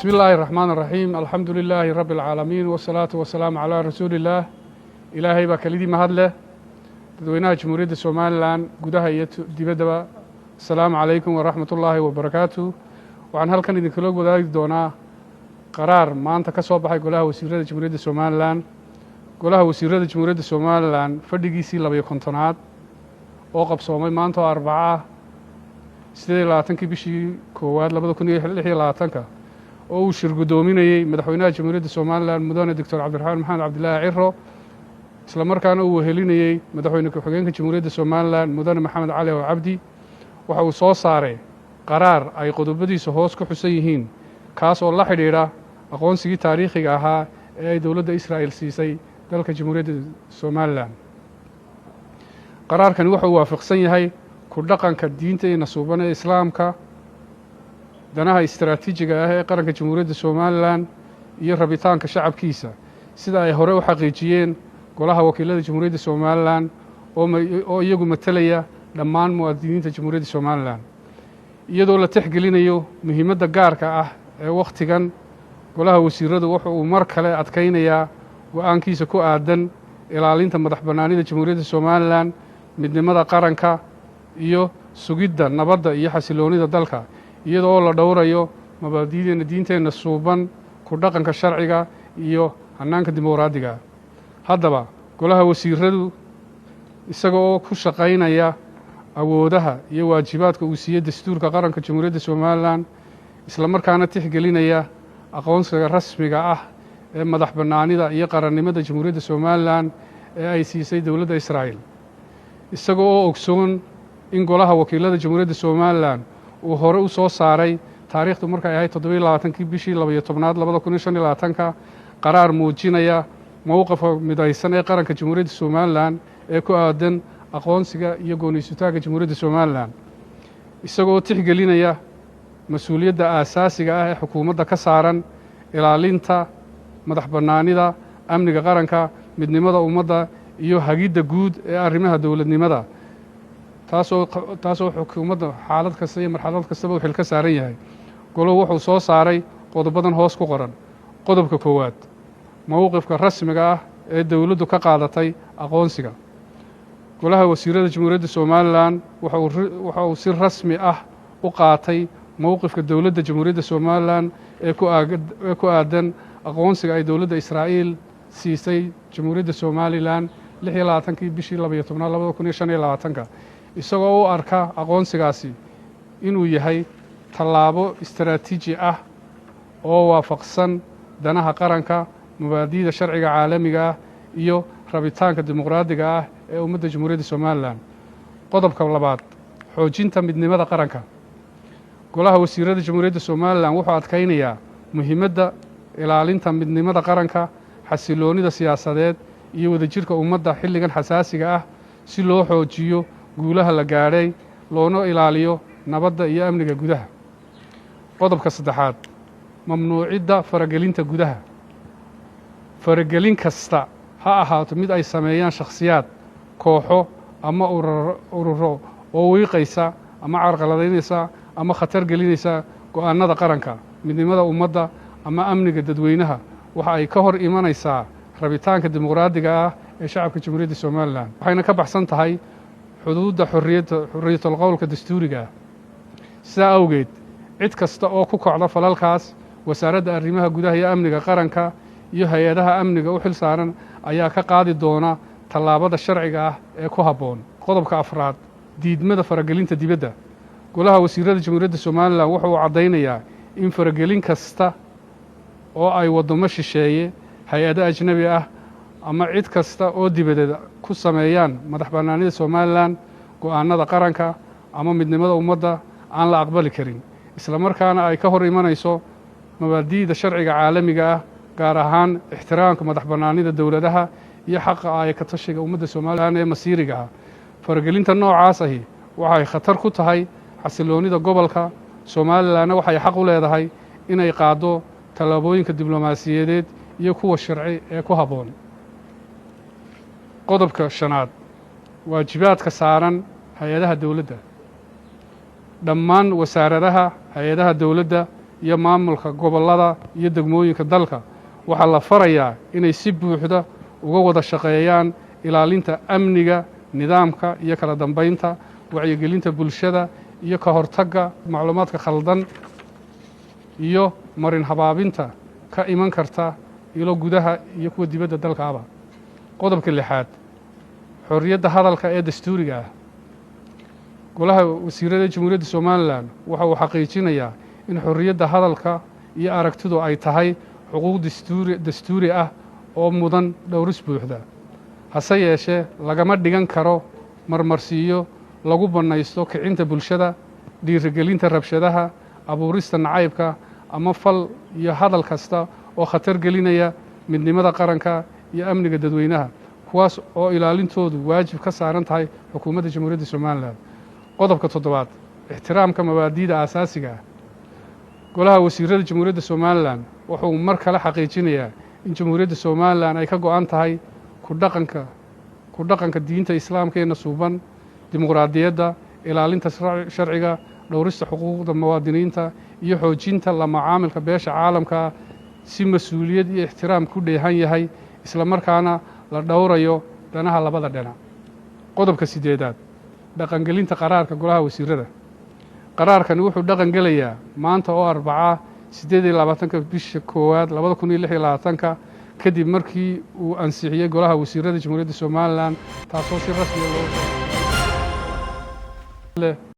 بسم الله الرحمن الرحيم الحمد لله رب العالمين والصلاة والسلام على رسول الله إلهي بكليدي مهدله dadweynaha jamhuuriyadda somalilan gudaha iyo dibaddaba asalaamu calaykum waraxmat ullaahi wabarakaatu waxaan halkan idinkula wadaagi doonaa qaraar maanta ka soo baxay golaha wasiirada jamhuuriyadda somalilan golaha wasiirada jamhuuriyadda somalilan fadhigiisii 12aad oo qabsoomay maanta oo arbaca 28 bishii koowaad 2016 oo uu shir gudoominayay madaxweynaha jamhuuriyadda somalilan mudane doctor cabdiraxmaan maxamed cabdilaahi ciro isla markaana uu wehelinayey madaxweyne ku-xigeenka jamhuuriyadda somalilan mudane maxamed cali oo cabdi waxa uu soo saaray qaraar ay qodobadiisa hoos ku xusan yihiin kaas oo la xidhiidha aqoonsigii taariikhiga ahaa ee ay dowladda israa'il siisay dalka jamhuuriyadda somalilan qaraarkani wuxuu waafaqsan yahay ku dhaqanka diinta iyo nasuuban ee islaamka danaha istaraatiijiga ah ee qaranka jamhuuriyadda somalilan iyo rabitaanka shacabkiisa sida ay hore u xaqiijiyeen golaha wakiilada jamhuuriyadda somalilan oo iyagu matalaya dhammaan muwaadiniinta jamhuuriyadda somalilan iyadoo la tixgelinayo muhiimadda gaarka ah ee wakhtigan golaha wasiiradu wuxa uu mar kale adkaynayaa go-aankiisa ku aadan ilaalinta madax bannaanida jamhuuriyadda somalilan midnimada qaranka iyo sugidda nabadda iyo xasiloonida dalka iyadoo la dhowrayo mabaadi'deena diinteenna suuban ku dhaqanka sharciga iyo hannaanka dimuqraadiga haddaba golaha wasiiradu isaga oo ku shaqaynaya awoodaha iyo waajibaadka uu siiyey dastuurka qaranka jamhuuriyadda somalilan isla markaana tixgelinaya aqoonsiga rasmiga ah ee madax bannaanida iyo qarannimada jamhuuriyadda somalilan ee ay siisay dowladda israa'il isaga oo ogsoon in golaha wakiilada jamhuuriyadda somalilan uu hore u soo saaray taariikhdu markay ahayd 27 bishii 12aad 2015 qaraar muujinaya mowqafka midaysan ee qaranka jamhuuriyadda somalilan ee ku aadan aqoonsiga iyo gooniysutaagga jamhuuriyadda somalilan isagoo tixgelinaya mas-uuliyadda aasaasiga ah ee xukuumadda ka saaran ilaalinta madax bannaanida amniga qaranka midnimada ummadda iyo hagidda guud ee arrimaha dowladnimada taasoo xukuumadda xaalad kasta iyo marxalad kastaba uu xil ka saaran yahay goluhu wuxuu soo saaray qodobadan hoos ku qoran qodobka koowaad mowqifka rasmiga ah ee dowladdu ka qaadatay aqoonsiga golaha wasiirada jamhuuriyadda somalilan waxa uu si rasmi ah u qaatay mowqifka dowladda jamhuuriyadda somalilan ee ku aadan aqoonsiga ay dowladda israa'iil siisay jamhuuriyadda somalilan 26 bishii 12aad 2015 isagoo u arka aqoonsigaasi inuu yahay tallaabo istaraatiiji ah oo waafaqsan danaha qaranka mabaadi'da sharciga caalamiga ah iyo rabitaanka dimuqraadiga ah ee ummadda jamhuuriyadda somalilan qodobka labaad xoojinta midnimada qaranka golaha wasiirada jamhuuriyadda somalilan wuxuu adkaynayaa muhiimadda ilaalinta midnimada qaranka xasiloonida siyaasadeed iyo wadajirka ummadda xilligan xasaasiga ah si loo xoojiyo guulaha la gaadhay loona ilaaliyo nabadda iyo amniga gudaha qodobka saddexaad mamnuucidda faragelinta gudaha faragelin kasta ha ahaato mid ay sameeyaan shakhsiyaad kooxo ama ururo oo wiiqaysa ama carqaladaynaysa ama khatar gelinaysa go'aannada qaranka midnimada ummadda ama amniga dadweynaha waxa ay ka hor imanaysaa rabitaanka dimuqraadiga ah ee shacabka jamhuuriyadda somalilan waxayna ka baxsan tahay xuduudda xorriyatul qowlka dastuuriga ah sidaa awgeed cid kasta oo ku kocda falalkaas wasaaradda arrimaha gudaha iyo amniga qaranka iyo hay-adaha amniga u xil saaran ayaa ka qaadi doona tallaabada sharciga ah ee ku habboon qodobka afraad diidmada faragelinta dibadda golaha wasiirada jamhuuriyadda somalilan wuxa uu caddaynayaa in faragelin kasta oo ay waddamo shisheeye hay-ado ajnebi ah ama cid kasta oo dibadeed ku sameeyaan madax bannaanida somalilan go'aannada qaranka ama midnimada ummadda aan la aqbali karin isla markaana ay ka hor imanayso mabaadi'da sharciga caalamiga ah gaar ahaan ixtiraamka madax bannaanida dowladaha iyo xaqa ay ka tashiga ummadda somalilan ee masiiriga ah faragelinta noocaas ahi waxay khatar ku tahay xasiloonida gobolka somalilanna waxay xaq u leedahay inay qaaddo tallaabooyinka diblomaasiyadeed iyo kuwa sharci ee ku habboon qodobka shanaad waajibaadka saaran hay-adaha dowladda dhammaan wasaaradaha hay-adaha dowladda iyo maamulka gobollada iyo degmooyinka dalka waxaa la farayaa inay si buuxda uga wada shaqeeyaan ilaalinta amniga, nidaamka iyo kala dambaynta, wacyigelinta bulshada iyo ka hortagga macluumaadka khaldan iyo marin habaabinta ka iman karta ilo gudaha iyo kuwa dibadda dalkaaba. qodobka 6 xorriyadda hadalka ee dastuuriga ah. golaha wasiirada jamhuuriyadda Somaliland waxa uu xaqiijinayaa in xorriyadda hadalka iyo aragtidu ay tahay xuquuq dastuuri ah oo mudan dhowris buuxda. hase yeeshee lagama dhigan karo marmarsiiyo lagu banaysto kicinta bulshada, dhiirigelinta rabshadaha, abuurista nacaybka ama fal iyo hadal kasta oo khatar gelinaya midnimada qaranka iyo amniga dadweynaha, kuwaas oo ilaalintoodu waajib ka saaran tahay xukuumadda jamhuuriyadda Somaliland. qodobka 7 ixtiraamka mabaadi'da aasaasiga ah. golaha wasiirada jamhuuriyadda Somaliland wuxuu mar kale xaqiijinayaa in jamhuuriyadda Somaliland ay ka go'an tahay ku dhaqanka diinta islaamka ee nasuuban, dimuqraadiyadda, ilaalinta sharciga, dhowrista xuquuqda muwaadiniinta iyo xoojinta la macaamilka beesha caalamka si mas'uuliyad iyo ixtiraam ku dheehan yahay, isla markaana la dhowrayo danaha labada dhinac. qodobka 8 dhaqangelinta qaraarka golaha wasiirada. qaraarkani wuxuu dhaqan gelayaa maanta oo Arbaca 28 bisha 1 2026 kadib markii uu ansixiyay golaha wasiirada jamhuuriyadda Somaliland, taasoo si rasmi ah loo